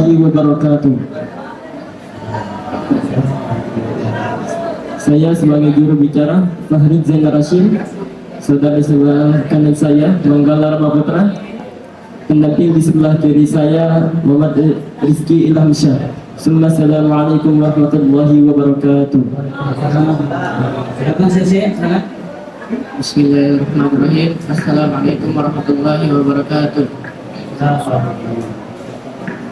warahmatullahi wabarakatuh. Saya sebagai juru bicara Fahrid Zainal Rashid, saudara sebelah kanan saya Manggala Ramaputra, pendamping di sebelah kiri saya Muhammad Rizky Ilhamsyah. Assalamualaikum warahmatullahi wabarakatuh. Bismillahirrahmanirrahim. Assalamualaikum warahmatullahi wabarakatuh.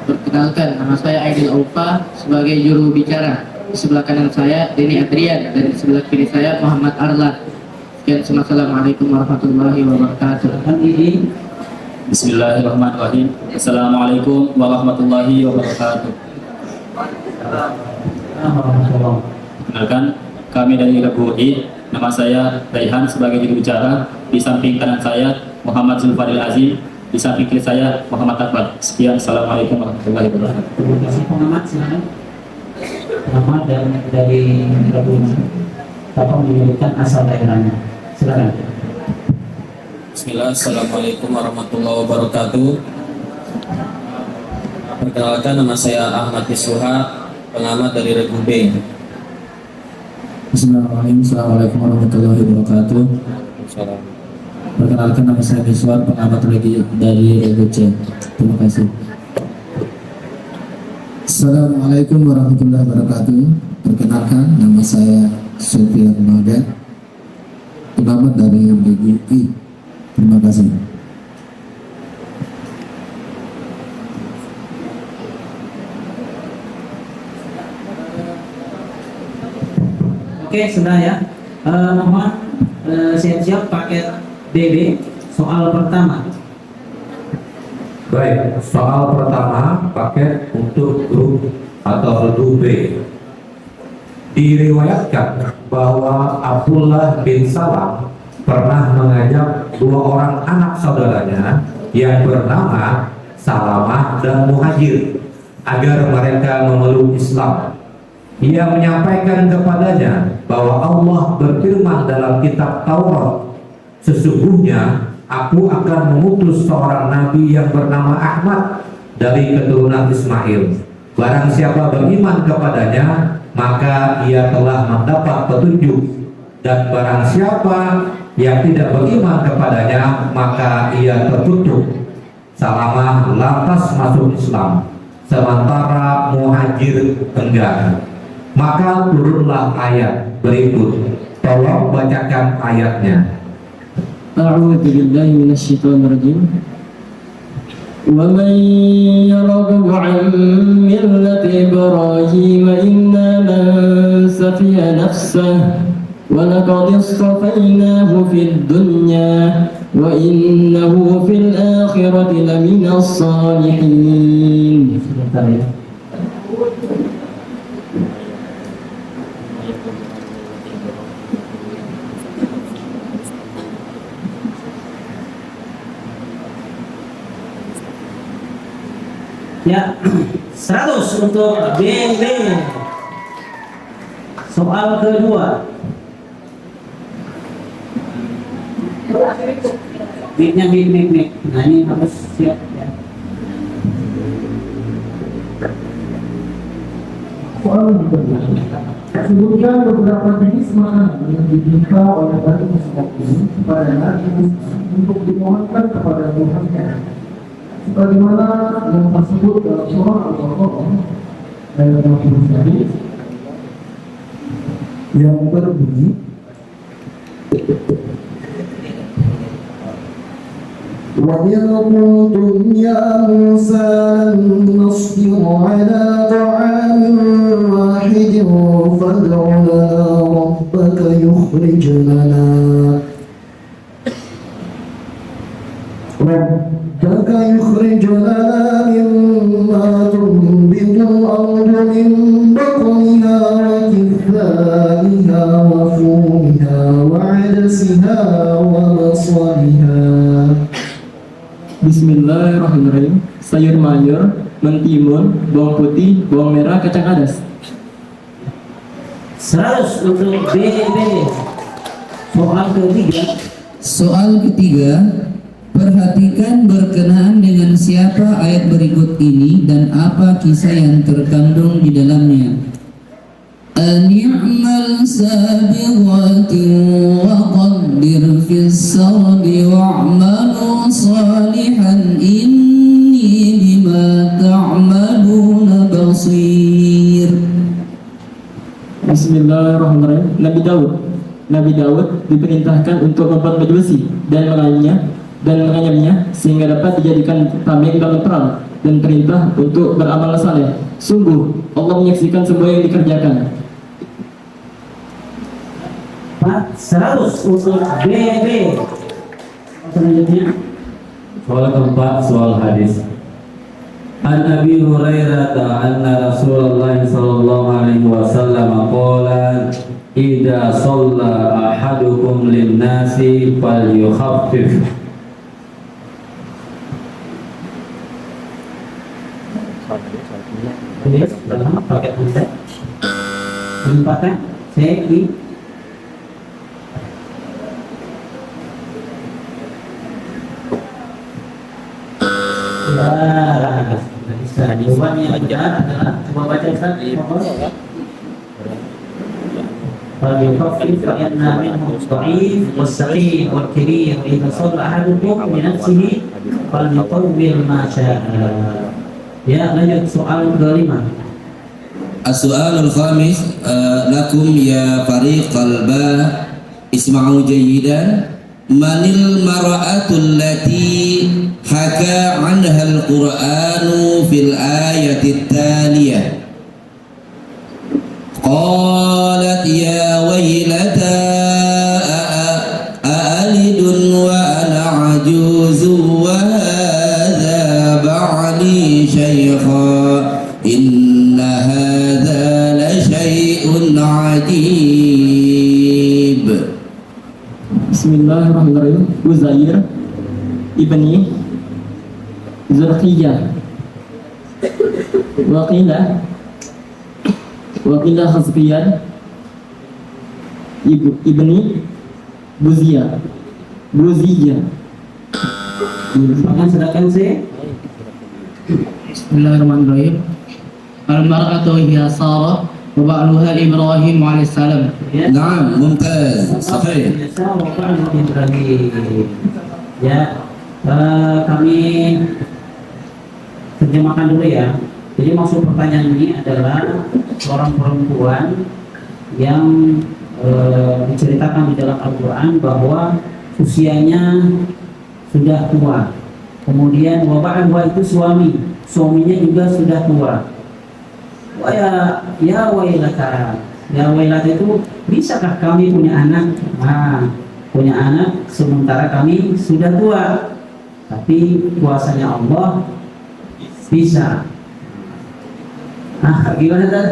Perkenalkan, nama saya Aidil Aufa sebagai juru bicara. Di sebelah kanan saya Denny Adrian dan di sebelah kiri saya Muhammad Arlan. Sekian, assalamualaikum warahmatullahi wabarakatuh. Bismillahirrahmanirrahim. Assalamualaikum warahmatullahi wabarakatuh. Perkenalkan, kami dari RBUI. Nama saya Raihan sebagai juru bicara. Di samping kanan saya Muhammad Zulfadil Azim. Di samping kiri saya Muhammad Akbar. Sekian, assalamualaikum warahmatullahi wabarakatuh. Terima kasih pengamat, silakan. Pengamat dari RBUI. Bapak menyebutkan asal daerahnya. Silakan. Bismillah, assalamualaikum warahmatullahi wabarakatuh. Perkenalkan, nama saya Ahmad Misruha, pengamat dari RBUI. Bismillahirrahmanirrahim. Assalamualaikum warahmatullahi wabarakatuh. Perkenalkan, nama saya Miswar, pengamat dari RBUI. Terima kasih. Assalamualaikum warahmatullahi wabarakatuh. Perkenalkan, nama saya Sofian Maga, pengamat dari RBUI. Terima kasih. Oke, sudah ya. Mohon siap-siap paket BB soal pertama. Baik, soal pertama paket untuk grup atau grup B. Diriwayatkan bahwa Abdullah bin Salam pernah mengajak dua orang anak saudaranya yang bernama Salamah dan Muhajir agar mereka memeluk Islam. Ia menyampaikan kepadanya bahwa Allah berfirman dalam kitab Taurat, "Sesungguhnya aku akan mengutus seorang nabi yang bernama Ahmad dari keturunan Ismail. Barang siapa beriman kepadanya, maka ia telah mendapat petunjuk. Dan barang siapa yang tidak beriman kepadanya, maka ia tertutup." Salamah lantas masuk Islam, sementara Muhajir enggan. Maka turunlah ayat berikut. Tolong bacakan ayatnya. A'udzu billahi minasyaitonir rajim. Wa man yarghabu 'an millati Ibrahim illa man safiha nafsahu wa laqad istafaynahu fid dunya wa innahu fil akhirati laminas salihin. Sebentar ya. Ya, 100 untuk BB. Soal kedua. Mik. Nah, ini harus siap ya. Soal yang kedua, sebutkan beberapa jenis makanan yang diminta oleh Bani Israil kepada Nabi Musa untuk dimohonkan kepada Tuhannya, sebagaimana yang tersebut dalam surah Al-Baqarah ayat 61 yang berbunyi, وَإِذْ قُلْتُمْ يَا مُوسَى لَن نَّصْبِرَ عَلَىٰ طَعَامٍ وَاحِدٍ فَادْعُ لَنَا رَبَّكَ يُخْرِجْ لَنَا مِمَّا تُنبِتُ الْأَرْضُ مِن بَقْلِهَا وَكِثَّائِهَا وَفُومِهَا وَعَدَسِهَا وَبَصَلِهَا. Bismillahirrahmanirrahim. Sayur mayur, mentimun, bawang putih, bawang merah, kacang adas. 100 untuk BB. Soal ketiga. Soal ketiga, Perhatikan berkenaan dengan siapa ayat berikut ini dan apa kisah yang terkandung di dalamnya. Ani'mal sabiqatin wa qaddir fis sardi wa'malu salihan inni bima ta'maluna basir. Bismillahirrahmanirrahim. Nabi Daud diperintahkan untuk membuat baju besi dan menganyamnya sehingga dapat dijadikan tameng dalam perang, dan perintah untuk beramal saleh. Sungguh Allah menyaksikan semua yang dikerjakan. 100 untuk BB. Selanjutnya Soal keempat, soal hadis. An Abi Hurairah anna Rasulullah sallallahu alaihi wasallam qala idza shalla ahadukum lin-nasi falyukhaffif. pakai konten menempatkan CI jawaban yang benar adalah coba baca Ustaz. فليخفف فإن منه الضعيف والسقيم والكبير وإذا صلى أحدكم لنفسه فليطول ما شاء. Ya, lanjut soal kelima. As-su'alul khamis lakum ya fariqal ba isma'u jayyidan manil mar'atul lati haka 'anha al-Qur'anu fil ayati taliyah qalat ya waylata a'alidun wa ana 'ajuzun wa hadha ba'li shaykha inna hadha la syai'un 'ajib. Bismillahirrahmanirrahim. Uzair ibni Zurqiyah Waqila Hazbiyan ibni Buziyah. Makan sedangkan C. Bismillahirrahmanirrahim. Al-mar'atu hiya Sarah wa ba'luha Ibrahim alaihissalam. Naam, mumtaz, sahih. Ya, kami terjemahkan dulu ya. Jadi maksud pertanyaan ini adalah seorang perempuan yang diceritakan di dalam Al-Quran bahwa usianya sudah tua. Kemudian waba'anwa itu suaminya juga sudah tua. Ya wailata itu, bisakah kami punya anak? Punya anak sementara kami sudah tua. Tapi kuasanya Allah bisa. Gimana tadi?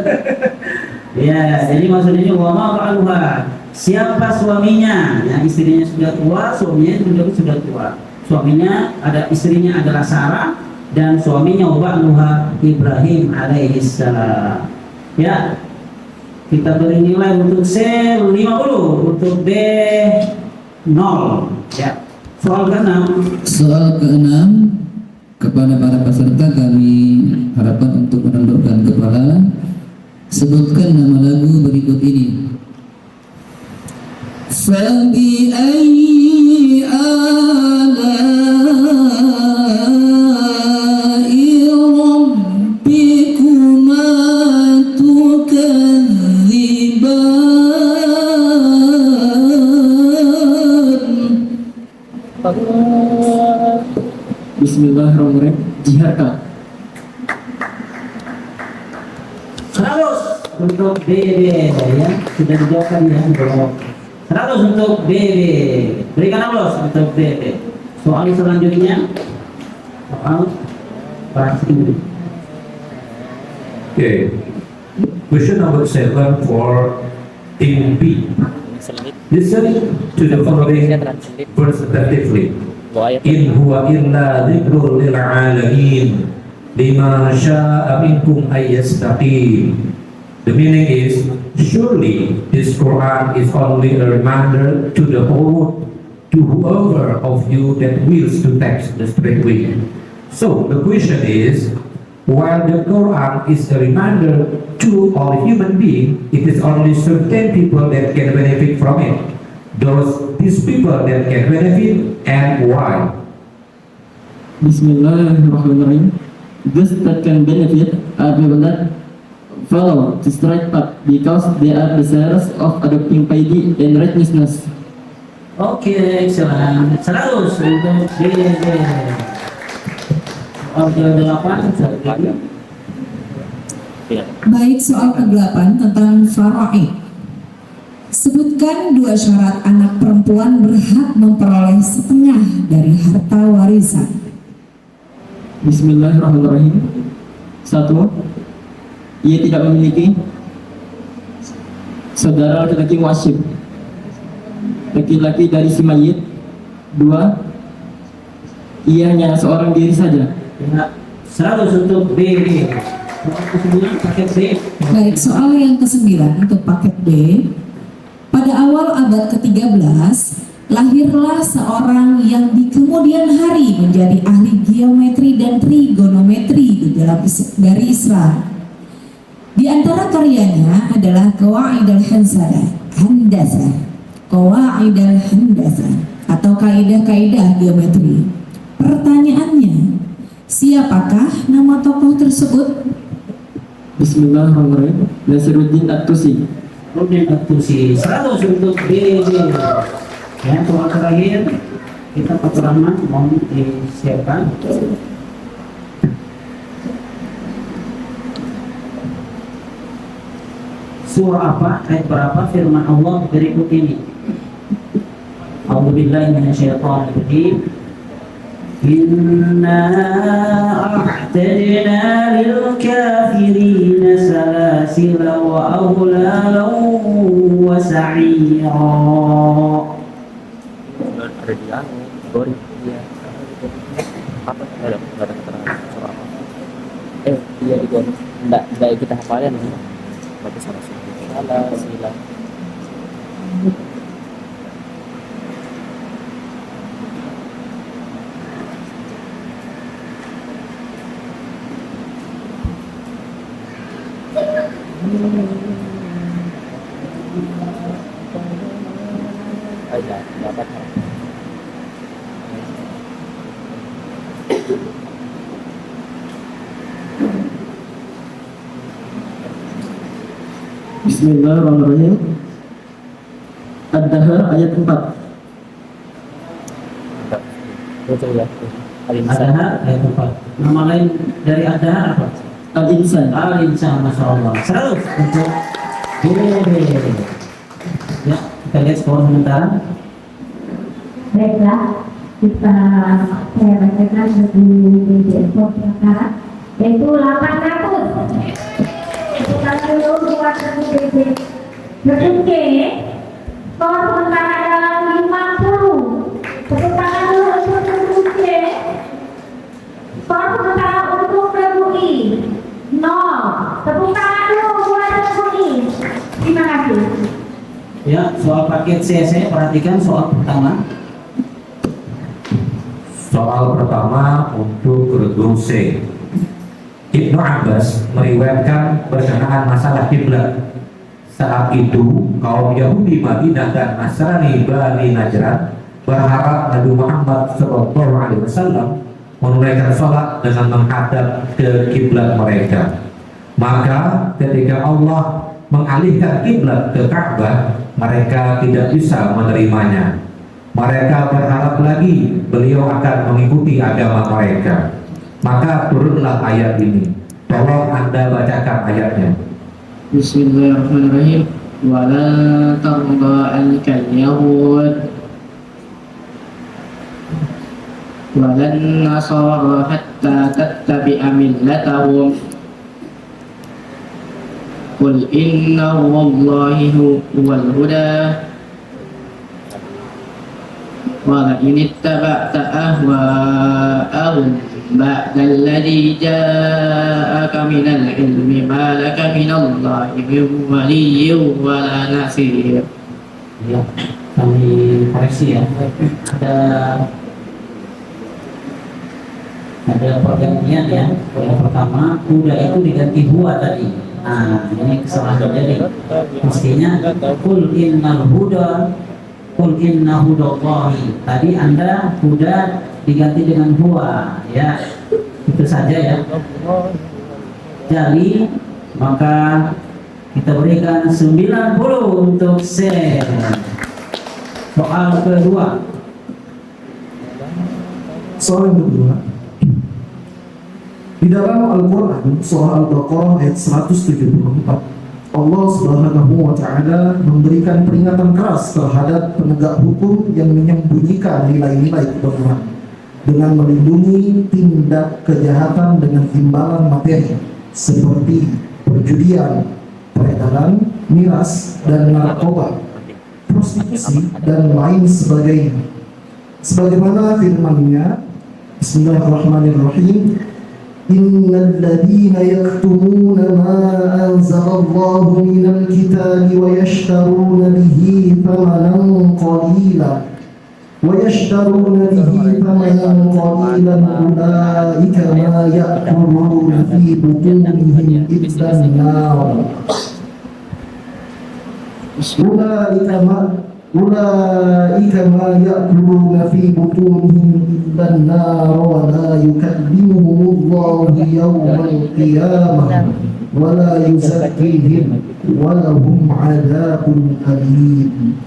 Ya, jadi maksudnya wa ma fa'aluha. Siapa suaminya? Ya, istrinya sudah tua, suaminya juga sudah tua. Suaminya istrinya adalah Sarah dan suaminya Nuha Ibrahim alaihissalam. Ya, kita beri nilai untuk C 50, untuk B 0. Ya. Soal ke-6 kepada para peserta kami harapkan untuk menundukkan kepala. Sebutkan nama lagu berikut ini. Fabi ayyi ala'i rabbikuma tukadziban. Bismillahirrahmanirrahim. Jiharka. 100 untuk BB ya, sudah dijawabkan ya. 100 untuk BB. Berikan aplaus untuk BB. Soal selanjutnya soal bahasa Inggris. Okay. Question number 7 for team B. Listen to the following verse attentively. In huwa illa dzikrul lil alamin lima syaa minkum ayyastaqim. The meaning is, surely this Quran is only a reminder to the whole to whoever of you that wills to take the straight way. So the question is, while the Quran is a reminder to all human beings, it is only certain people that can benefit from it. These people that can benefit, and why? Bismillahirrahmanirrahim. Those that can benefit are people that follow the straight path because they are desirous of adopting piety and righteousness. Oke, excellent. 100 untuk BD. Soal 8. Baik, soal ke-8 tentang faraid. Sebutkan 2 syarat anak perempuan berhak memperoleh setengah dari harta warisan. Bismillahirrahmanirrahim. 1. Ia tidak memiliki saudara laki-laki wasyib, laki-laki dari si mayit. 2. Ia hanya seorang diri saja. 100 untuk BD. Soal ke-9 paket B. Baik, soal yang ke-9 untuk paket B. Pada awal abad ke-13, lahirlah seorang yang di kemudian hari menjadi ahli geometri dan trigonometri dari Islam. Di antara karyanya adalah Qawaid al-Handasah, Qawaid al-Handasah atau kaidah-kaidah geometri. Pertanyaannya, siapakah nama tokoh tersebut? Bismillahirrahmanirrahim. Nasiruddin At-Tusi. Rudin At-Tusi. 100 untuk BD. Ya, soal terakhir kita Pak Rahman mau disiapkan. Surah apa, ayat berapa firman Allah berikut ini? A'udzubillahi minasyaitonirrajim. Inna a'tadna lil kafirina salasila wa aghlalan wa sa'ira. Ada di anu, Gori dia apa ada keterangan soal apa? Dia di Gori enggak kita hafalin nih. Baca salah sila. Aja dapat. Bismillahirrahmanirrahim. Ad-Dahr ayat 4. Betul ya. Adhar ayat 4. Nama lain dari Adhar apa? Al-Insan. Al-Insan, Masya Allah. 100 untuk BD. Ya, kita lihat skor sementara. Baiklah, saya bacakan di BD sekarang, yaitu 800. Kita dulu buat BD. Berikutnya, skor sementara adalah 50. Tepuk tangan dulu untuk berikutnya. Skor sementara untuk BUI 0. Tepuk tangan dulu buat BUI. Terima kasih. Ya, soal paket C, saya perhatikan soal pertama. Soal pertama untuk regu C. Ibnu Abbas meriwayatkan berkenaan masalah kiblat. Saat itu kaum Yahudi Madinah dan Nasrani Bani Najran berharap Nabi Muhammad SAW menunaikan sholat dengan menghadap ke kiblat mereka. Maka ketika Allah mengalihkan kiblat ke Ka'bah, mereka tidak bisa menerimanya. Mereka berharap lagi beliau akan mengikuti agama mereka. Maka turunlah ayat ini. Tolong Anda bacakan ayatnya. Bismillahirrahmanirrahim. Walan tarda ankal yahud walan nasara hatta tattabi'a millatahum. Qul inna wallahi huwal huda wa la in ittaba'ta ahwa'ahum ba'da alladhi ja'aka minal ilmi ma laka minallahi min waliyyin wa la nasir. Ya, kami koreksi ya. Ada pergantian ya. Yang pertama kuda itu diganti huwa tadi. Nah ini kesalahan jadi. Mestinya kul innal huda, kul inna hudallahi. Tadi Anda kuda diganti dengan huwa ya. Itu saja ya. Jadi maka kita berikan 90 untuk C. Soal kedua. Soal yang kedua, di dalam Al-Quran surah Al-Baqarah ayat 174, Allah Subhanahu wa Ta'ala memberikan peringatan keras terhadap penegak hukum yang menyembunyikan nilai-nilai kebenaran dengan melindungi tindak kejahatan dengan imbalan materi seperti perjudian, peredaran miras dan narkoba, prostitusi dan lain sebagainya. Sebagaimana firman-Nya, Bismillahirrahmanirrahim, Innal ladzina yaktumuna ma anzalallahu minal kitabi wa yashtaruna bihi thamanan qalila ulaika ma ya'kuluna fi butunihim illa an-nar ulaika ma ya'kuluna fi butunihim illa an-nar wa la yukallimuhumullahu yawmal qiyamah wa la yuzakkihim wa lahum 'adzabun alim.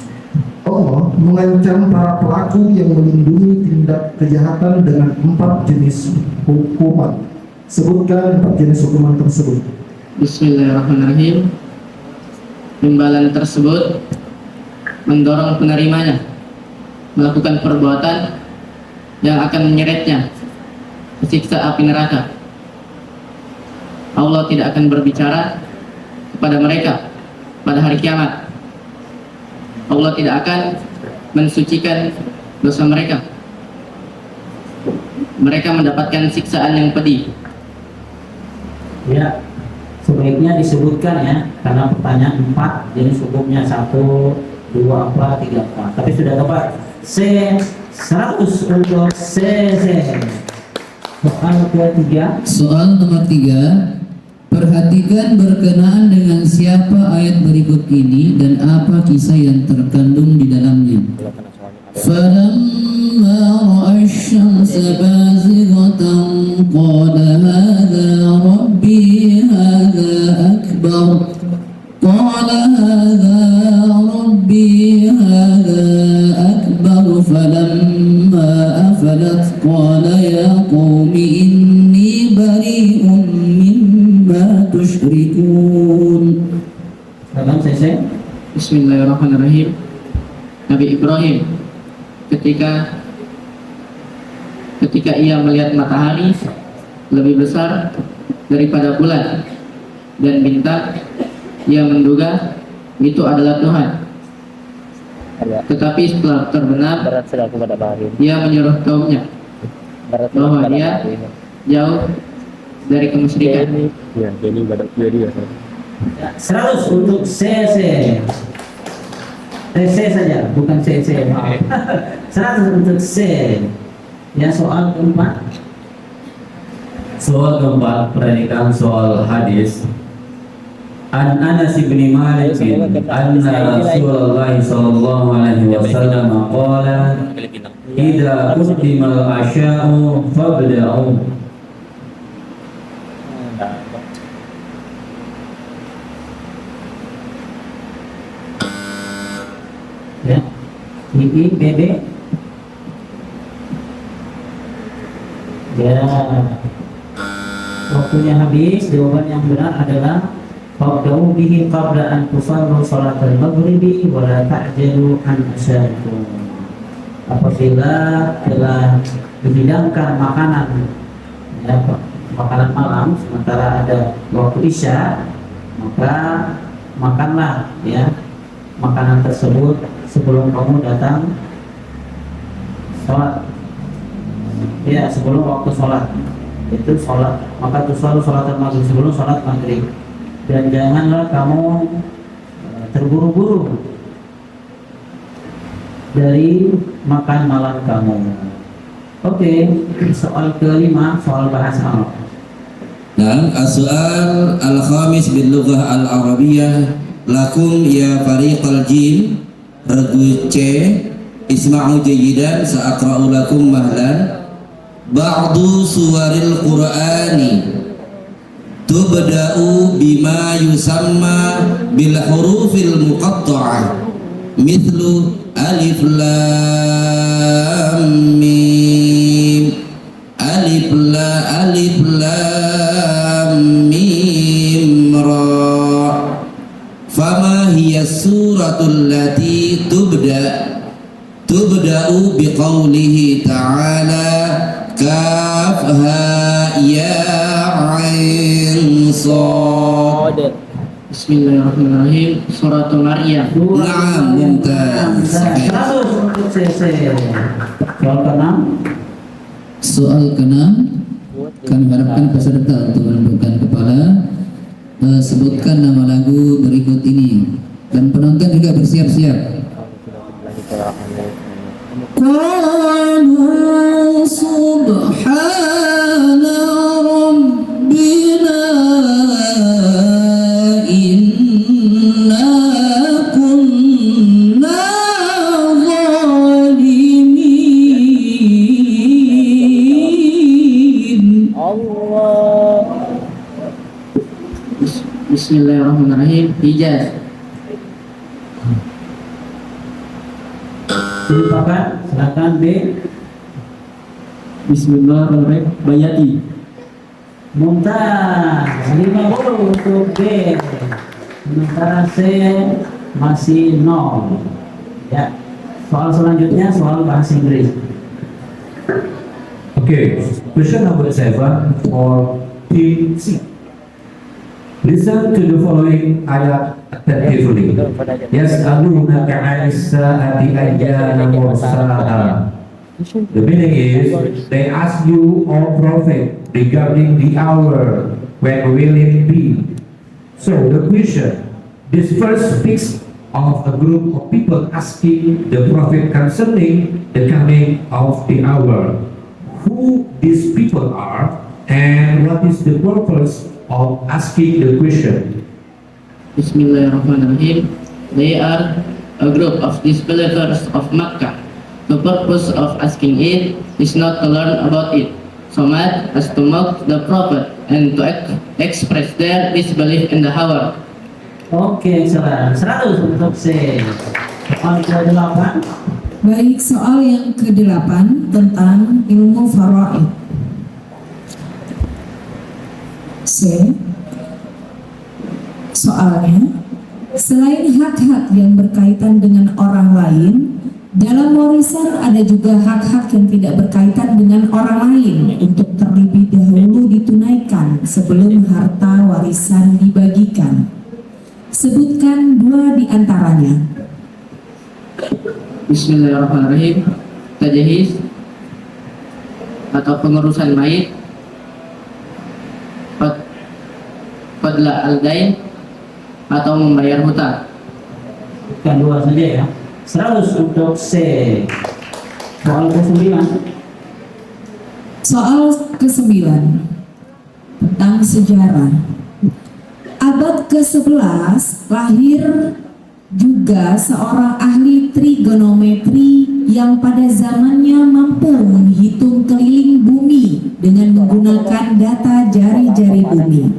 Allah mengancam para pelaku yang melindungi tindak kejahatan dengan 4 jenis hukuman. Sebutkan 4 jenis hukuman tersebut. Bismillahirrahmanirrahim. Imbalan tersebut mendorong penerimanya melakukan perbuatan yang akan menyeretnya ke siksa api neraka. Allah tidak akan berbicara kepada mereka pada hari kiamat. Allah tidak akan mensucikan dosa mereka. Mereka mendapatkan siksaan yang pedih. Ya, sebaiknya disebutkan ya, karena pertanyaan 4 jenis hukumnya 1, 2, 4, 3, 4. Tapi sudah tepat. C 100 untuk C. Soal ketiga. Soal nomor 3. Perhatikan berkenaan dengan siapa ayat berikut ini dan apa kisah yang terkandung di dalamnya. Falamma ra'a asy-syamsa bazighatan qala hadza rabbi hadza akbar. Qala hadza rabbi hadza akbar. Falamma afalat qala ya qaumi inni bari'un tusyrikun. Salam saya. Bismillahirrahmanirrahim. Nabi Ibrahim ketika ia melihat matahari lebih besar daripada bulan dan bintang, ia menduga itu adalah Tuhan. Tetapi setelah terbenam, ia menyuruh kaumnya bahwa dia jauh dari kemusyrikan. 100 untuk CC. C saja, bukan CC. 100 untuk C. Ya, soal keempat. Soal keempat, perhatikan soal hadis. An Anas bin Malik anna Rasulullah sallallahu alaihi wasallam qala idza quddimal asya'u fabda'u. Ya, ini BB. Ya, waktunya habis. Jawaban yang benar adalah fabda'u bihi qabla an tusallu salatal maghribi wa la ta'jalu an asyaikum. Apabila telah dihidangkan makanan, ya, makanan malam sementara ada waktu isya, maka makanlah ya makanan tersebut sebelum kamu datang sholat. Ya, sebelum waktu sholat itu sholat, maka tuh selalu sholat maghrib, sebelum sholat maghrib. Dan janganlah kamu terburu-buru dari makan malam kamu. Oke, soal kelima, soal bahasa Arab. Nah, as-su'al al-khamis bil lughah al-arabiyyah lakum ya fariqal jim regu C isma'u jayidan sa'aqra'u lakum mahlan ba'du suwaril qur'ani tubda'u bima yusamma bil hurufil muqatta'ah mithlu alif lam mim alif lam mim ra fama hiya suratul lati tubda'u biqaulihi ta'ala kaf ha ya ain sad. Bismillahirrahmanirrahim. Suratul Maryam. Naam, mumtaz. 100 untuk CC. Soal ke-6. Soal ke-6, kami harapkan peserta untuk menundukkan kepala, sebutkan nama lagu berikut ini, dan penonton juga bersiap-siap. Qala subhana rabbina inna kunna zalimin. Bismillahirrahmanirrahim. Hijaz. Dilupakan, silakan B. Bismillahirrahmanirrahim. Bayati. Mumtaz, 50 untuk B. Sementara C masih 0. Ya. Soal selanjutnya soal bahasa Inggris. Okay, question number 7 for Team C. Listen to the following ayat attentively. Yas'alunaka 'anis sa'ati ayyana mursaha. The meaning is, they ask you, O Prophet, regarding the hour, when will it be? So the question, this verse speaks of a group of people asking the Prophet concerning the coming of the hour. Who these people are and what is the purpose of asking the question? Bismillahirrahmanirrahim. They are a group of disbelievers of Makkah. The purpose of asking it is not to learn about it so much as to mock the Prophet and to express their disbelief in the hour. Oke, excellent. 100 untuk C. Soal ke-8. Baik, soal yang ke-8 tentang ilmu faraid. C. Soalnya, selain hak-hak yang berkaitan dengan orang lain, dalam warisan ada juga hak-hak yang tidak berkaitan dengan orang lain untuk terlebih dahulu ditunaikan sebelum harta warisan dibagikan. Sebutkan 2 di antaranya. Bismillahirrahmanirrahim. Tajahiz atau pengurusan mayit, qadla al-dain atau membayar hutang. Bukan 2 saja ya. 100 untuk C. Soal ke-9. Soal ke-9 tentang sejarah. Abad ke-11 lahir juga seorang ahli trigonometri yang pada zamannya mampu menghitung keliling bumi dengan menggunakan data jari-jari bumi.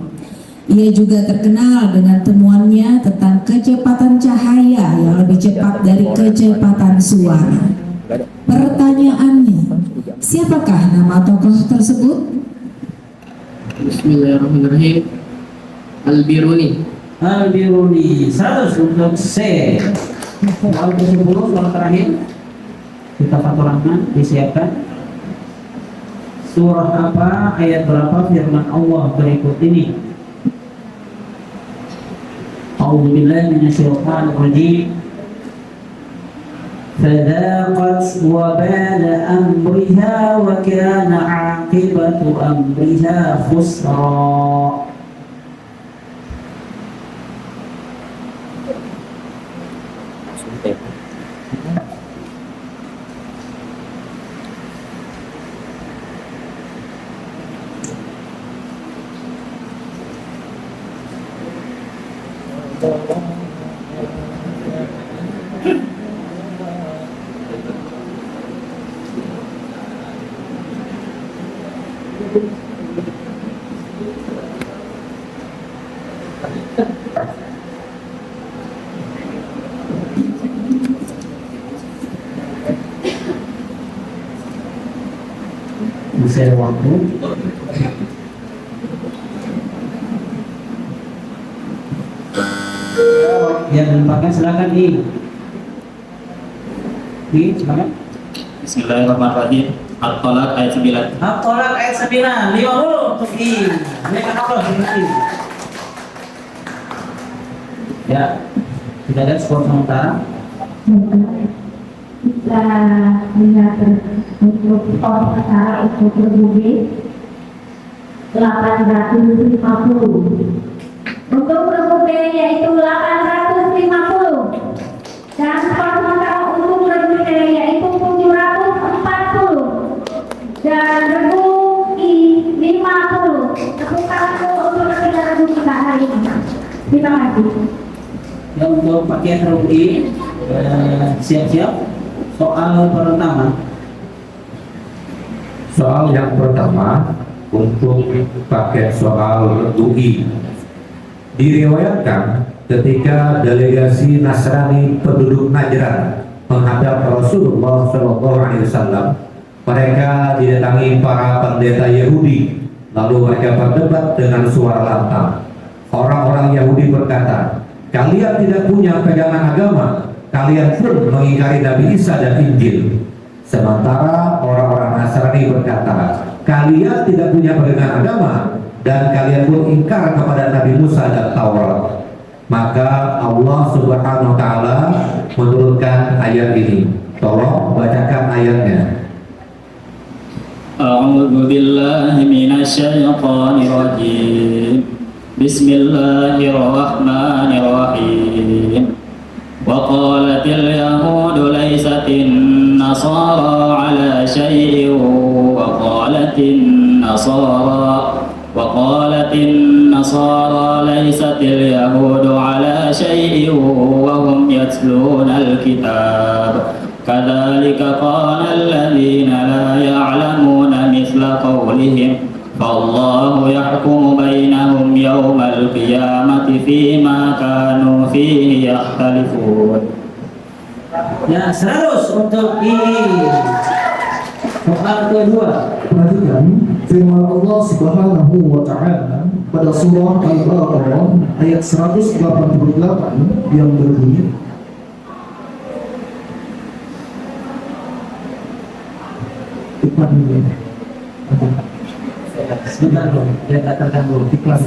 Ia juga terkenal dengan temuannya tentang kecepatan cahaya yang lebih cepat dari kecepatan suara. Pertanyaannya, siapakah nama tokoh tersebut? Bismillahirrahmanirrahim. Al-Biruni. Al-Biruni. 100 untuk C. Soal ke-10, soal terakhir. Kita faturahkan, disiapkan. Surah apa, ayat berapa firman Allah berikut ini? A'udzubillahi minasyaitonir rajim. فذاقت وبال أمرها وكان عاقبة أمرها خسرا. Masih ada waktu. Yang dilemparkan silakan silakan. Bismillahirrahmanirrahim. At-Tolak ayat 9. At-Tolak ayat 9. 50 untuk mereka apa seperti. Ya, sudah ada skor sementara. Kita lihat untuk skor sementara untuk berbugi 850. Untuk berbugi yaitu 850. Dan skor sementara untuk berbugi yaitu 740. Dan regu I50. Tepuk tangan untuk regu kita hari ini. Terima kasih. Ya, untuk pakaian rugi siap-siap. Soal pertama. Soal yang pertama untuk pakai soal UI. Diriwayatkan ketika delegasi Nasrani penduduk Najran menghadap Rasulullah SAW, mereka didatangi para pendeta Yahudi, lalu mereka berdebat dengan suara lantang. Orang-orang Yahudi berkata, "Kalian tidak punya pegangan agama, kalian pun mengingkari Nabi Isa dan Injil." Sementara orang-orang Nasrani berkata, "Kalian tidak punya pegangan agama dan kalian pun ingkar kepada Nabi Musa dan Taurat." Maka Allah Subhanahu wa taala menurunkan ayat ini. Tolong bacakan ayatnya. A'udzu billahi minasy syaithanir rajim. Bismillahirrahmanirrahim. Wa qalatil yahudu laysatin nasara ala syai'in wa qalatin nasara laysatil yahudu ala syai'in wa hum yatluna al-kitab. Kadzalika qala alladziina laa ya'lamuuna mithla qawlihim. Fallahu yahkumu bainahum yawmal qiyamati fima kanu fihi yakhtalifun. Ya, 100 untuk ini. Soal kedua. Perhatikan firman Allah Subhanahu wa taala pada surah Al-Baqarah ayat 188 yang berbunyi, Sebentar dulu, biar tak terganggu. Iklan.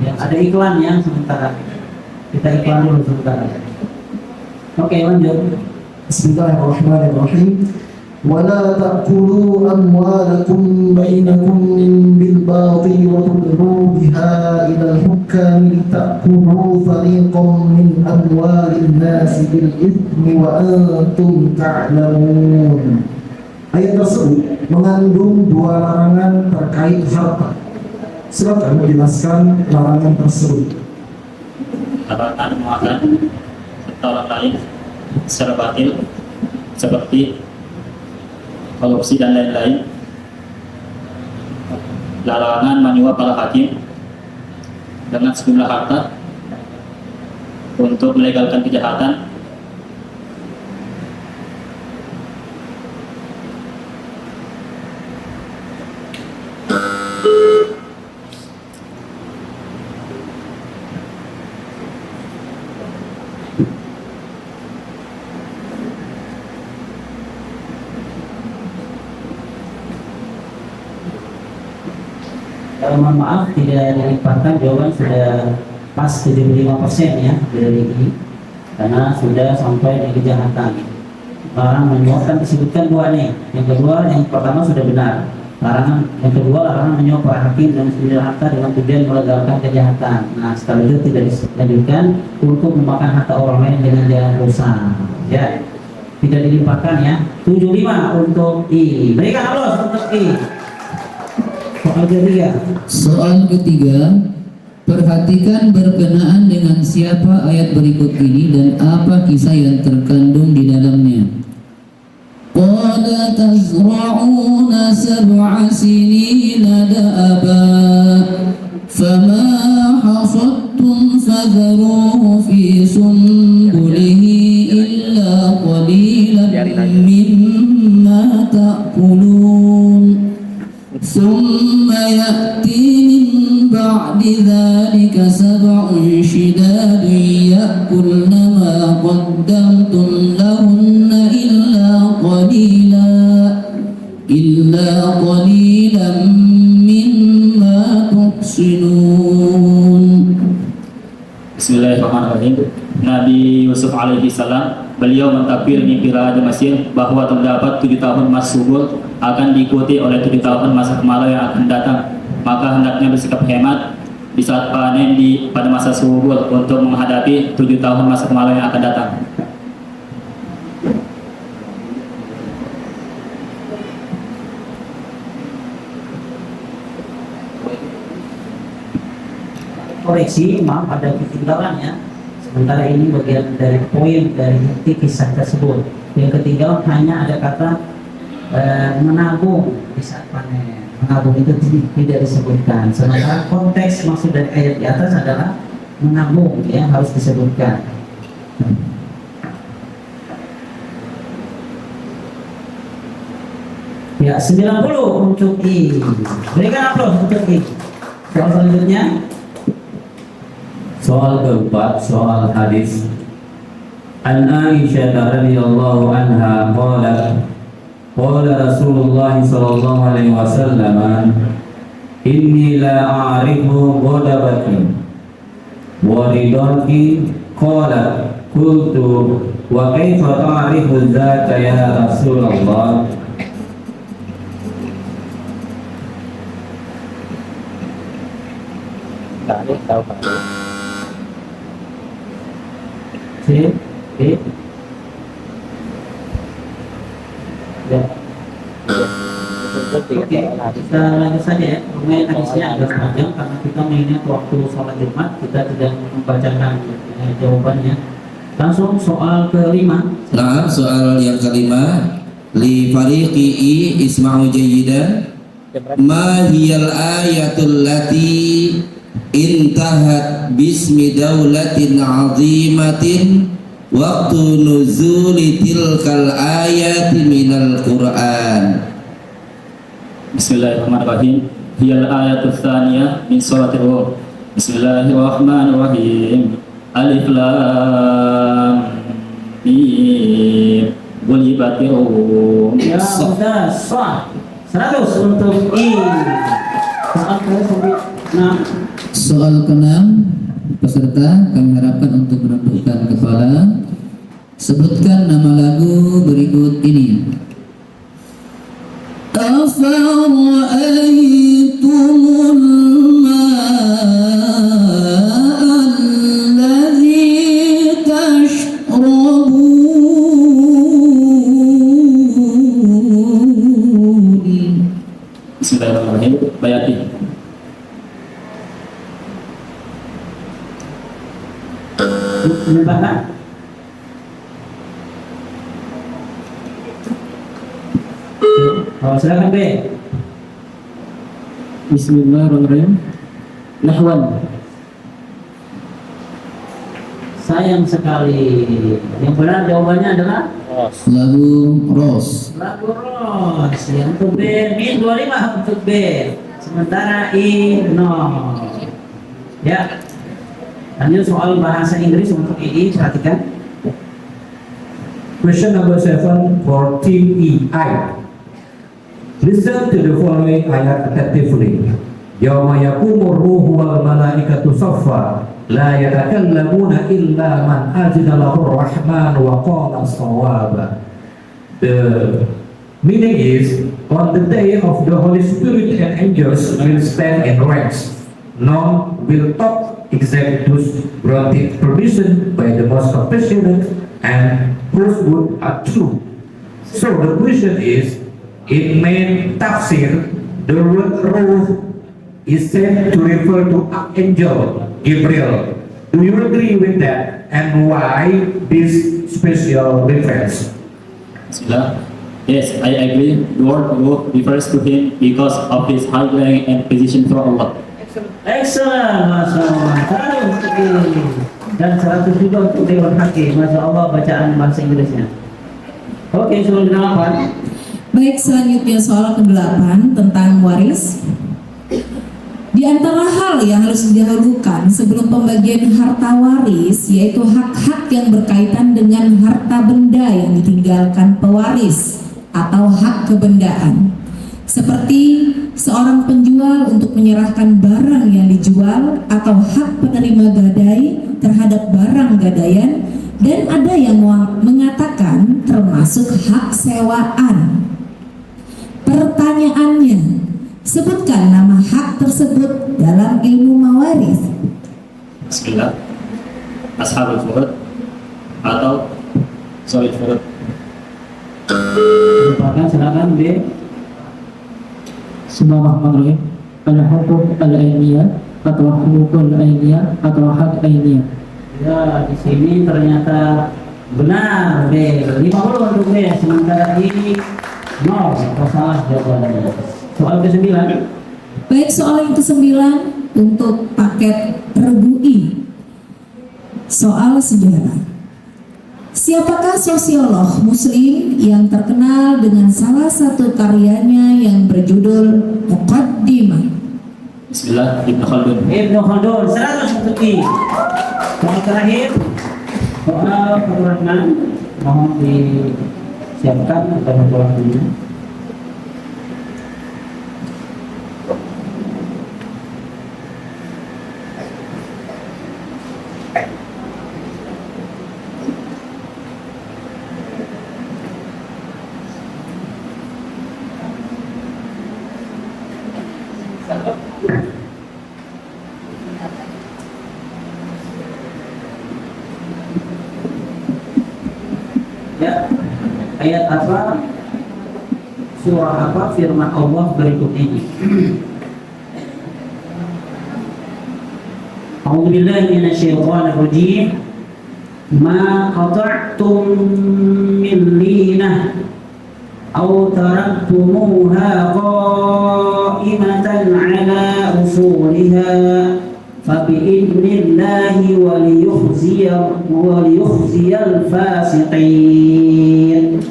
Ya, ada iklan yang sementara. Kita iklan dulu sementara. Oke, lanjut. Bismillahirrahmanirrahim. ولا تأكلوا أموالكم بينكم بالباطل وتدلوا بها إلى الحكام لتأكلوا فريقا من أموال الناس بالإثم وأنتم تعلمون. Ayat tersebut mengandung dua larangan terkait harta. Silakan menjelaskan larangan tersebut. Larangan memakan harta orang lain secara batil seperti korupsi dan lain-lain. Larangan menyuap para hakim dengan sejumlah harta untuk melegalkan kejahatan. Mohon maaf tidak dilimpahkan, jawaban sudah pas 75% ya dari ini, karena sudah sampai di kejahatan. Larang menyuap kan disebutkan dua nih. Yang kedua, yang pertama sudah benar. Larangan yang kedua, larangan menyuap para hakim dan sejumlah harta dengan tujuan melegalkan kejahatan. Nah, sekaligus tidak dilanjutkan untuk memakan harta orang lain dengan jalan dosa. Ya, tidak dilimpahkan ya. 75 untuk I. Berikan aplaus untuk I. Soal ketiga. Soal ketiga Perhatikan berkenaan dengan siapa ayat berikut ini dan apa kisah yang terkandung di dalamnya. Qad tazra'una sab'a sinina da'aba fama hasadtum fadharuhu fi sumbulihi illa qalilan mimma ta'kulun thumma ya'ti min ba'di dhalika sab'un shidadun ya'kulna ma qaddamtum lahunna illa qalilan mimma tuhsinun. Bismillahirrahmanirrahim. Nabi Yusuf alaihi salam, beliau mentafsir mimpi Raja Mesir bahwa terdapat 7 tahun masa subur akan diikuti oleh 7 tahun masa kemarau yang akan datang. Maka hendaknya bersikap hemat di saat panen pada masa subur untuk menghadapi 7 tahun masa kemarau yang akan datang. Koreksi, maaf ada ketinggalan ya. Sementara ini bagian dari poin dari inti kisah tersebut. Yang ketinggalan hanya ada kata menabung di saat panen. Menabung itu tidak disebutkan. Sementara konteks maksud dari ayat di atas adalah menabung, ya, harus disebutkan. Ya, 90 untuk I. Berikan aplaus untuk I. Soal selanjutnya. Soal keempat, soal hadis. An Aisyah radhiyallahu anha qalat qala Rasulullah sallallahu alaihi wasallam inni la a'rifu ghadabaki wa ridaki. Qalat qultu wa kaifa ta'rifu dzaka ya Rasulullah. C, B. Ya. Oke, kita lanjut saja ya. Mengenai hadisnya agak panjang karena kita mengingat waktu sholat Jumat, kita tidak membacakan jawabannya. Langsung soal kelima. Nah, soal yang kelima, li fariqi isma'u jayyidan ma hiyal ayatul lati intahat bismi daulatin azimatin waktu nuzuli tilkal ayati minal Qur'an. Bismillahirrahmanirrahim. Hiyal ayatul tsaniyah min suratul Rum. Bismillahirrahmanirrahim. Alif lam mim. Ghulibatir Rum. Ya, sudah sah. 100 untuk I. Soal ke-9. Soal ke-6, peserta kami harapkan untuk menundukkan kepala. Sebutkan nama lagu berikut ini. Afara'aytumul ma'alladzi tashrabun. Bismillahirrahmanirrahim. Bayati. Menebakkan? Oh, silakan B. Bismillahirrahmanirrahim. Nahwan. Sayang sekali. Yang benar jawabannya adalah Lagu Ros. lagu Ros. Yang untuk B, min 25 untuk B. Sementara I 0. Ya. Lanjut soal bahasa Inggris untuk I, perhatikan. Question number 7 for team EI. Listen to the following ayat attentively. Yawma yakumur ruhu wal malaikatu saffa la yatakallamuna illa man azina lahu rahman wa qala shawaba. The meaning is, on the day of the Holy Spirit and angels will stand in ranks. None will talk except those granted permission by the most compassionate and whose words are true. So the question is, in main tafsir, the word ruh is said to refer to Archangel Gabriel. Do you agree with that? And why this special reference? Bismillah. Yes, I agree. The word Ruh refers to him because of his high rank and position from Allah. Excellent, Masya Allah. 100 dan 100 juga untuk Dewan Hakim. Masya Allah bacaan bahasa Inggrisnya. Oke, soal ke-8. Baik, selanjutnya soal ke-8 tentang waris. Di antara hal yang harus didahulukan sebelum pembagian harta waris yaitu hak-hak yang berkaitan dengan harta benda yang ditinggalkan pewaris atau hak kebendaan. Seperti seorang penjual untuk menyerahkan barang yang dijual atau hak penerima gadai terhadap barang gadaian, dan ada yang mengatakan termasuk hak sewaan. Pertanyaannya, sebutkan nama hak tersebut dalam ilmu mawaris. Bismillah. Ashabul furud atau solid furud. Silakan B. Bismillahirrahmanirrahim. Al-huquq al-ainiyah atau hukukul ainiyah atau hak ainiyah. Ya, di sini ternyata benar B. 50 untuk B, sementara ini 0. Atau salah jawabannya. Soal ke-9. Baik, soal yang ke-9 untuk paket Rebu'i. Soal sejarah. Siapakah sosiolog muslim yang terkenal dengan salah satu karyanya yang berjudul Muqaddimah? Bismillah, Ibnu Khaldun. Ibnu Khaldun, 100 untuk I. Soal terakhir, soal kekurangan, mohon disiapkan atau kekurangannya. Ya, ayat apa, surah apa, firman Allah berikut ini. A'udzubillahi minasyaitonir rajim. Ma qata'tum min linah aw taraktumuha qa'imatan 'ala usuliha fabi'idnillahi waliyukhziyal fasiqin.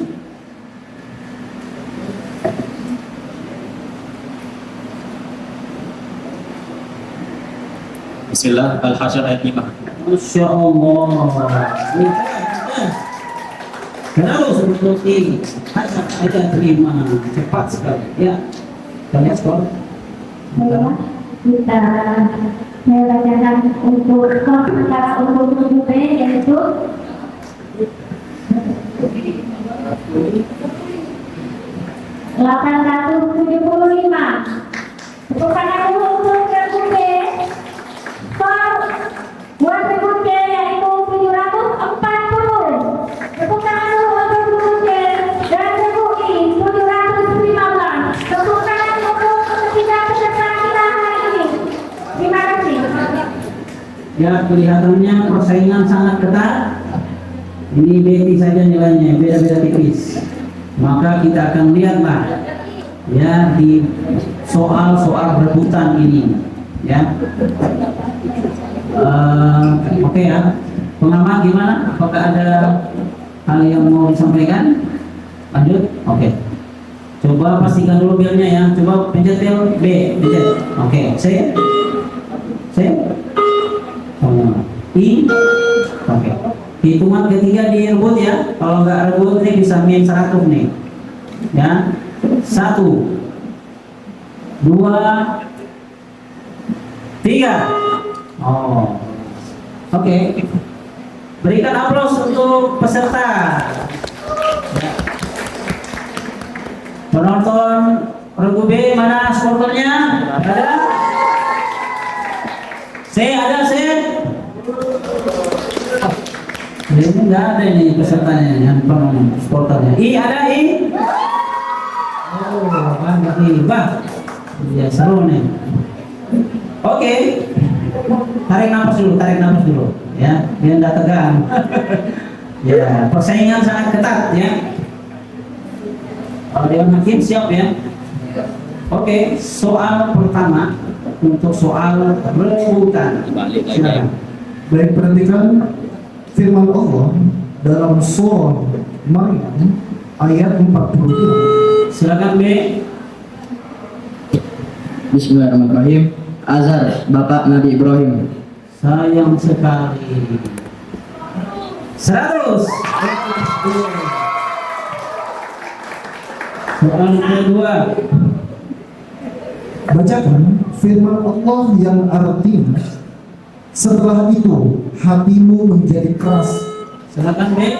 Bismillah, Al-Hasyr ayat 5. Masya Allah. Kenapa seperti ayat 5 cepat sekali ya. Kita lihat sekolah. Kita saya bacakan untuk sementara untuk B yaitu $875. Bukan aku untuk regu B. Buat regu C yaitu 740. Bukan aku untuk regu C dan regu I 715. Bukan untuk ketiga peserta kita hari ini. Terima kasih. Ya, kelihatannya persaingan sangat ketat. Ini beti saja nilainya, beda-beda tipis. Maka kita akan lihatlah ya di soal-soal rebutan ini ya. Oke ya, pengamat gimana? Apakah ada hal yang mau disampaikan? Lanjut? Oke. Coba pastikan dulu bilnya ya. Coba pencet bil B, pencet. Oke, C. I. Oke. Hitungan ketiga direbut ya. Kalau nggak rebut nih bisa min 100 nih. Ya. 1, 2, 3. Oh. Oke. Berikan aplaus untuk peserta. Ya. Penonton regu B mana sporternya? Ada? Ada C? Ini nggak ada ini pesertanya yang penonton sporternya. I ada I? Oh, ada I. Bah. Ya seru nih. Oke. Tarik nafas dulu, ya, biar nggak tegang. Ya, persaingan sangat ketat ya. Kalau Dewan Hakim siap ya. Oke, soal pertama untuk soal rebutan. Silakan. Baik, perhatikan firman Allah dalam surah Maryam ayat 42. Silakan B. Bismillahirrahmanirrahim. Azar, Bapak Nabi Ibrahim. Sayang sekali. 100. Soal kedua. Bacakan firman Allah yang artinya setelah itu hatimu menjadi keras. Silakan B.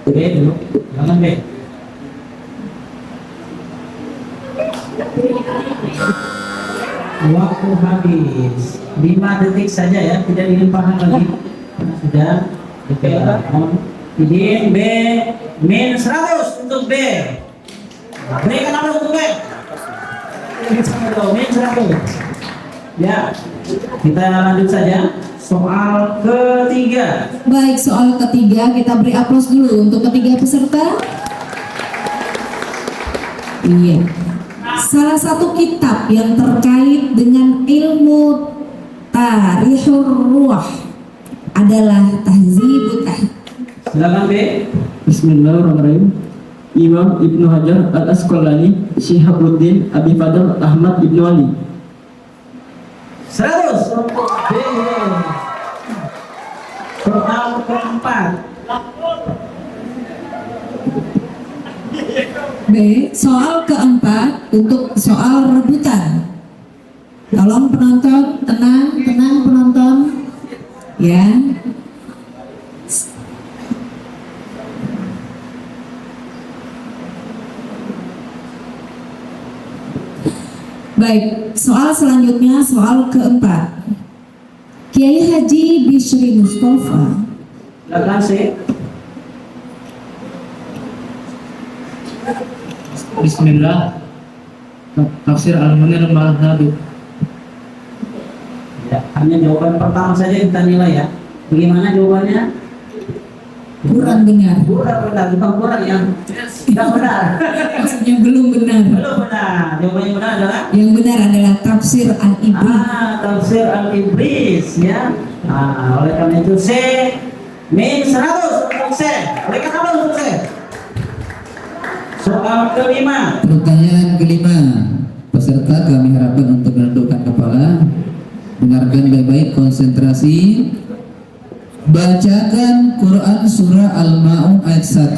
B dulu. Silakan B. Waktu habis 5 detik saja ya, tidak dilimpahkan lagi. Sudah. Oke. Izin B min 100 untuk B. Berikan apa untuk B? Min 100. Ya. Kita lanjut saja. Soal ketiga. Baik, soal ketiga kita beri aplaus dulu untuk ketiga peserta. Iya. Salah satu kitab yang terkait dengan ilmu Tarikhur Ruh adalah Tahzibut Tahzib. Silakan B. Bismillahirrahmanirrahim. Imam Ibnu Hajar Al-Asqalani, Syihabuddin Abi Fadl Ahmad Ibnu Ali. 100. B. Soal keempat. B. Soal keempat untuk soal rebutan. Tolong penonton tenang penonton ya. Baik, soal selanjutnya soal keempat. Kiai Haji Bishri Mustafa. Silakan C. Bismillah. Tafsir Al-Munir Al-Hadi. Ya, hanya jawaban pertama saja kita nilai ya. Bagaimana jawabannya? Kurang benar. Kurang benar, bukan kurang yang tidak benar. Maksudnya belum benar. Belum benar. Jawaban yang benar adalah Yang benar adalah Tafsir Al-Ibris. Tafsir Al-Ibris ya. Oleh karena itu C min 100 untuk C. Berikan apa untuk C? Soal kelima. Pertanyaan kelima, peserta kami harapkan untuk menundukkan kepala, dengarkan baik-baik, konsentrasi. Bacakan Quran surah Al-Ma'un ayat 1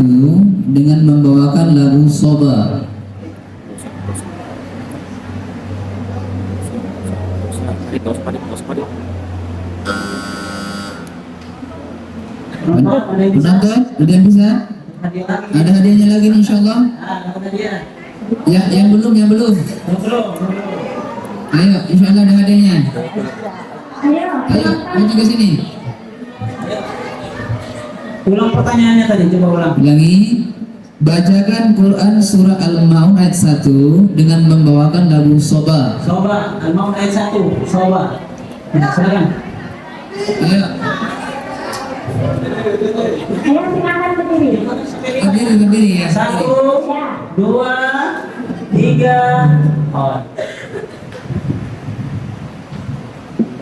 dengan membawakan lagu Soba. Penonton, udah bisa? Ada hadiahnya lagi nih insyaallah. Ya, yang belum. Ayo, insyaallah ada hadiahnya. Ayo, maju ke sini. Ulang pertanyaannya tadi, coba ulang. Ulangi. Bacakan Quran surah Al-Ma'un ayat 1 dengan membawakan lagu Soba. Soba, Al-Maun ayat 1, Soba. Nah, silakan. Ayo. Ayo silakan berdiri. Berdiri ya. 1, 2, 3. Oh.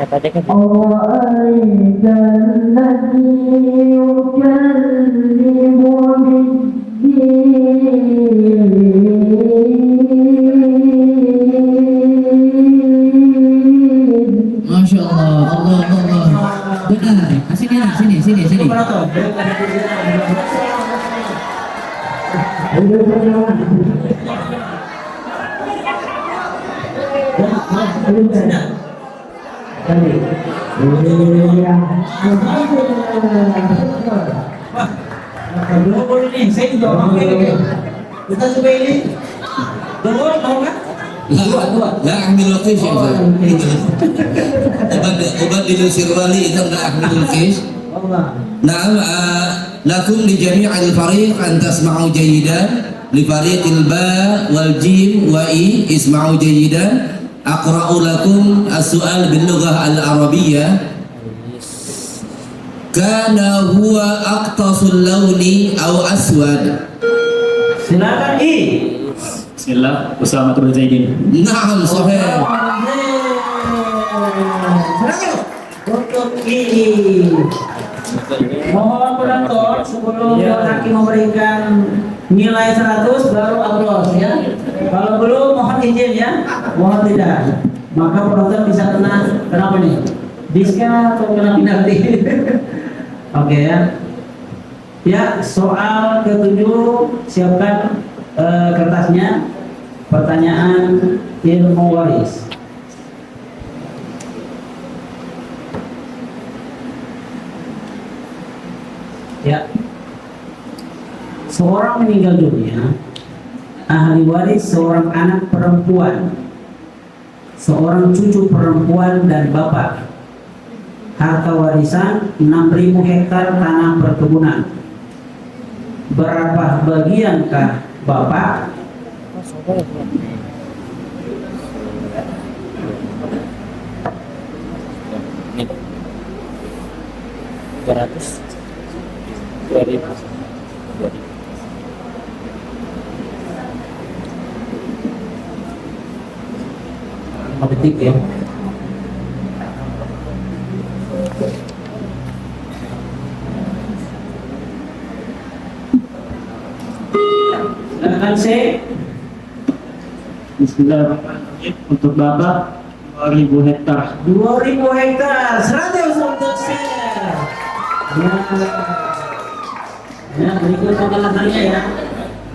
أرأيت الذي يكذب بالدين. Masya Allah, Allah. Benar. Sini. Dulu nih, saya juga oke. Kita coba ini. Dulu mau kan? لا أحمل القيش يا أبدل سروالي إذا لا أحمل القيش. نعم لكم لجميع الفريق أن تسمعوا جيدا. لفريق الباء والجيم وإي اسمعوا جيدا. aqra'u lakum as-su'al bil lughah al-arabiyyah. Kana huwa aqtasul launi aw aswad. Silakan I. Bismillah, Usama bin Zaidin. Naam, sahih. Silakan untuk I. Mohon penonton sebelum hakim memberikan nilai 100 baru aplaus ya. Kalau belum mohon izin ya. Mohon tidak. Maka penonton bisa kena kenapa nih? Diska atau kena penalti? Oke ya. Ya, soal ke-7 siapkan kertasnya. Pertanyaan ilmu waris. Ya. Seorang meninggal dunia, ahli waris seorang anak perempuan, seorang cucu perempuan dan bapak. Harta warisan 6.000 hektar tanah perkebunan. Berapa bagiankah bapak? Detik ya. Silakan C. Bismillahirrahmanirrahim. Untuk Bapak 2.000 hektar. 2.000 hektar. 100 untuk C. Ya, berikut penjelasannya ya.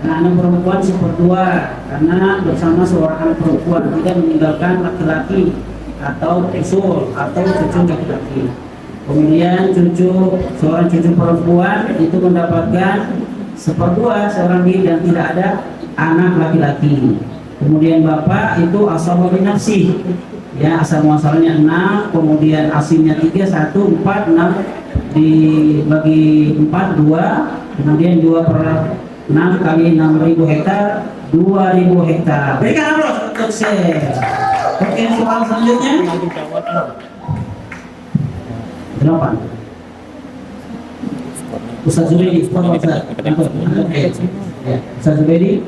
Anak perempuan seperdua karena bersama seorang anak perempuan, tidak meninggalkan laki-laki atau usul atau cucu laki-laki. Kemudian seorang cucu perempuan itu mendapatkan seperdua seorang diri dan tidak ada anak laki-laki. Kemudian bapak itu asal nafsi, ya asal muasalnya 6, kemudian asilnya 3, 1, 4, 6 dibagi 4, 2, kemudian 2 per 6 kali 6.000 hektar, 2.000 hektar. Berikan aplaus untuk saya. Oke, soal selanjutnya 8. Ustaz Zubaidi, Ustaz Zubaidi,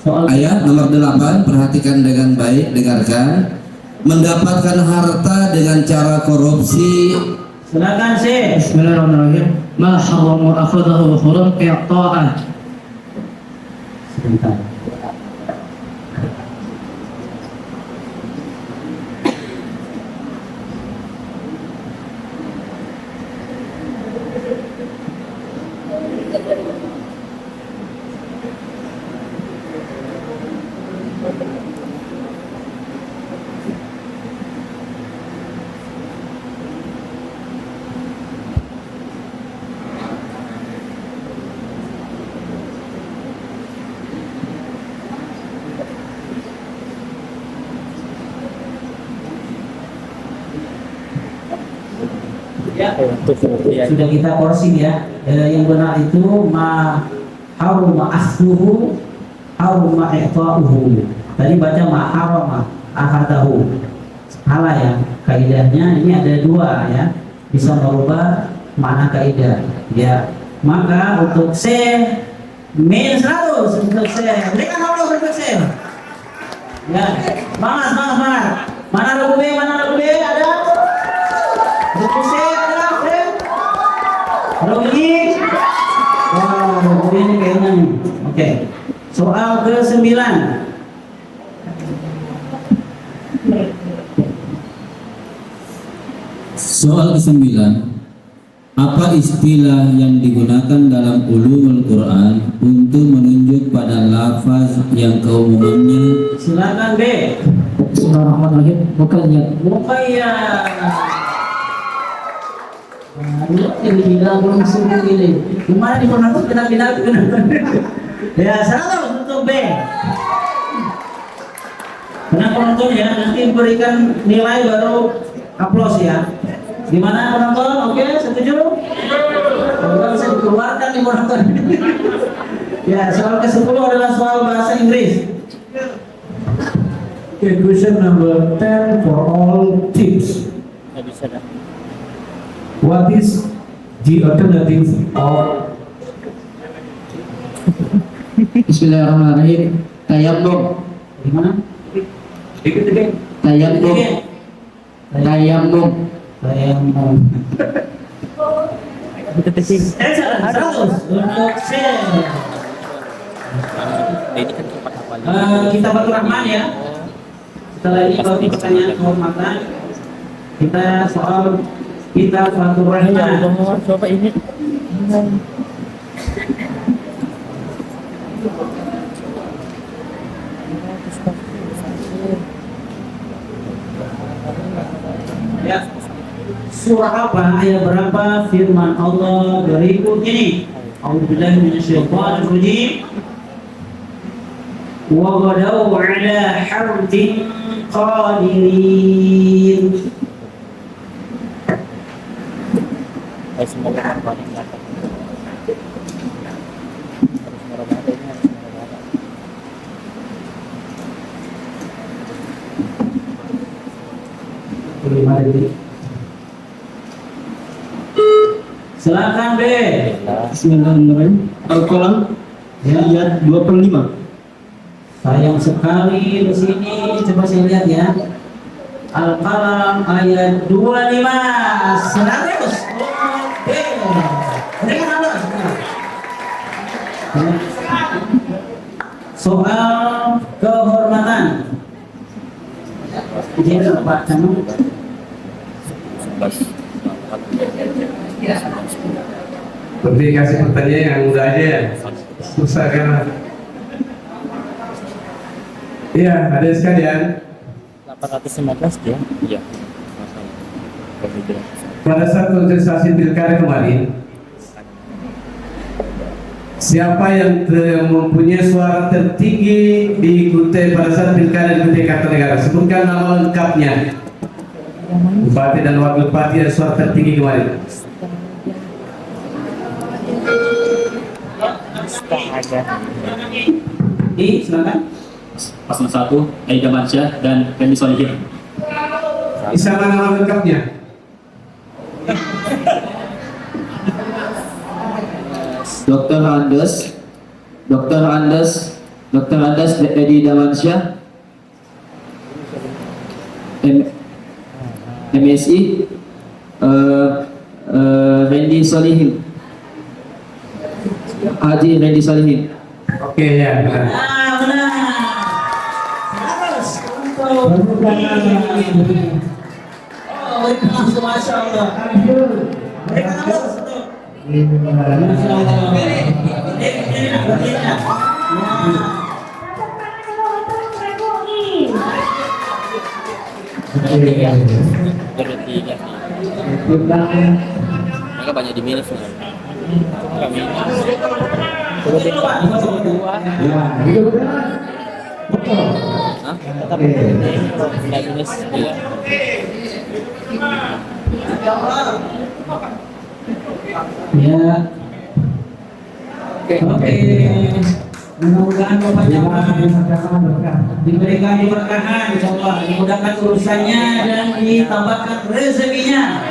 soal Ayat nomor 8, perhatikan dengan baik, dengarkan. Mendapatkan harta dengan cara korupsi. Silakan C. Bismillahirrahmanirrahim. Ma harramu akhadahu hurum qi'ta'ah. Sebentar. Ya, sudah kita porsi ya. Yang benar itu ma haruma asluhu haruma iqta'uhu. Tadi baca ma harama ahadahu. Salah ya. Kaidahnya ini ada 2 ya. Bisa merubah makna kaidah. Ya. Maka untuk C min 100 untuk C. Berikan aplaus untuk C. Ya. Semangat. Mana lagu B? Ada? Untuk C ada? Rogi. Wow, ini kayaknya nih. Oke. Soal ke-9. Soal ke-9. Apa istilah yang digunakan dalam ulumul Quran untuk menunjuk pada lafaz yang keumumannya? Silakan B. Bismillahirrahmanirrahim. Muqayyad. Ini bilang belum sungguh ini. Gimana di penonton kita pindah. Ya, 100 untuk B. Karena penonton ya nanti berikan nilai baru aplaus ya. Gimana penonton? Oke, setuju? Kalau bisa dikeluarkan nih penonton. Ya, soal ke-10 adalah soal bahasa Inggris. Okay, question number 10 for all tips. What is the alternative of Bismillahirrahmanirrahim. Tayammum. Gimana? Dikit-dikit. Tayammum. Tayammum. Tayammum. Excellent. Untuk kita Fatur Rahman ya. Setelah ini baru pertanyaan kehormatan. Kita soal kita Fatur Rahman. Coba ini. Ya. Surah apa, ayat berapa firman Allah berikut ini? A'udzubillahi minasyaitonir rajim. Wa ghadaw 'ala hardin qadirin. Silakan B. Bismillahirrahmanirrahim. Al-Qalam ayat 25. Sayang sekali di sini, coba saya lihat ya. Al-Qalam ayat 25. 100. Oke. Berikan Allah. Soal kehormatan. Jadi Pak kamu Berarti kasih pertanyaan yang mudah aja ya. Susah kan? Iya, ada sekalian. 815 dia. Iya. Pada saat kontestasi pilkada kemarin, siapa yang mempunyai suara tertinggi di Kutai pada saat pilkada di Kutai Kartanegara? Sebutkan nama lengkapnya. Bupati dan wakil bupati yang suara tertinggi kemarin. silakan. Paslon 1 Aida Mansyah dan Fendi Solihin. Bisa nama lengkapnya? Dr. Andes, Edi Damansyah, MSI, Fendi Solihin, Haji Fendi Solihin. Oke ya, benar. Benar. Untuk Masya Allah. Berikan aplaus untuk Mereka banyak di minus. Ya. Oke. Mudah-mudahan Bapak diberikan keberkahan, insyaallah dimudahkan urusannya dan ditambahkan rezekinya.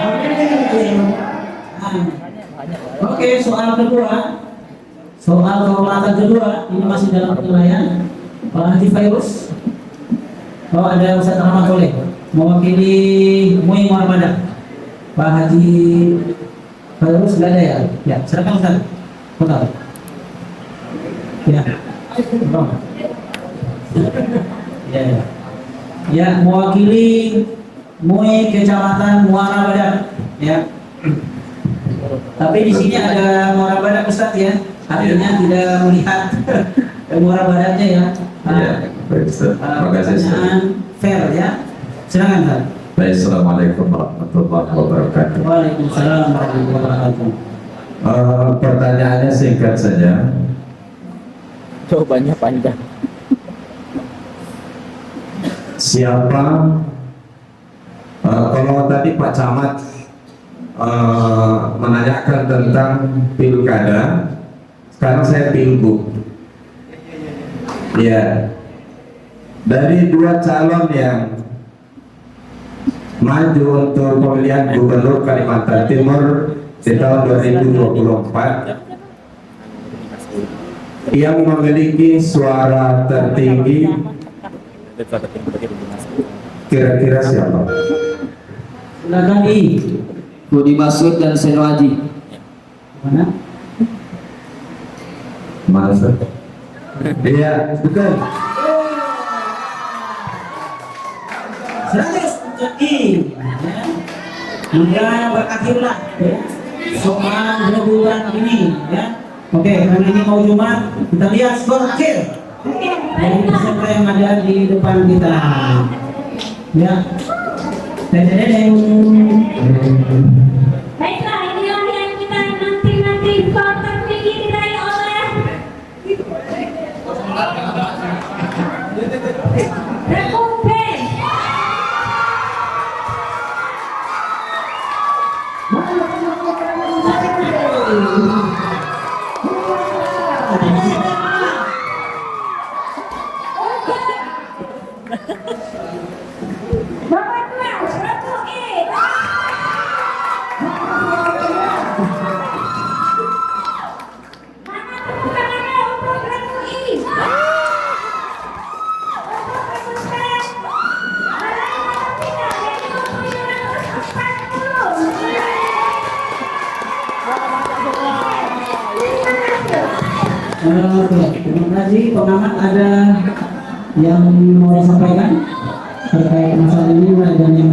Oke, soal kedua. Soal kehormatan kedua, ini masih dalam penilaian. Pak Haji Fairuz. Kalau ada Ustaz Rahmat boleh mewakili MUI Muhammadiyah. Pak Haji Fairuz nggak ada ya? Ya, silakan Ustaz. Betul. Ya. Ya, ya. Ya, mewakili MUI Kecamatan Muara Badak. Ya. Tapi di sini ada Muara Badak Ustaz ya. Artinya tidak melihat Muara Badaknya ya. Ya, baik Ustaz. Terima kasih Ustaz. Fair ya. Silakan Ustaz. Baik, Assalamualaikum warahmatullahi wabarakatuh. Waalaikumsalam warahmatullahi wabarakatuh. Pertanyaannya singkat saja. Jawabannya panjang. Siapa? Kalau tadi Pak Camat menanyakan tentang pilkada, sekarang saya pilgub. Ya. dari dua calon yang maju untuk pemilihan gubernur Kalimantan Timur di tahun 2024 yang memiliki suara tertinggi kira-kira siapa? Silakan I. Budi Masud dan Senwadi. Mana? Masuk. Iya, betul. 100 untuk I. Hingga berakhirlah ya, soal rebutan ini ya. Oke, karena ini mau Jumat, kita lihat skor akhir dari peserta yang ada di depan kita. Ya. Dedeng. Baiklah, inilah yang kita nanti skor tertinggi diraih oleh Republik. Nomor 12, Republik. Mana tepuk tangannya untuk Republik? Oke, terima kasih pengamat. Ada yang mau disampaikan terkait masalah ini dan yang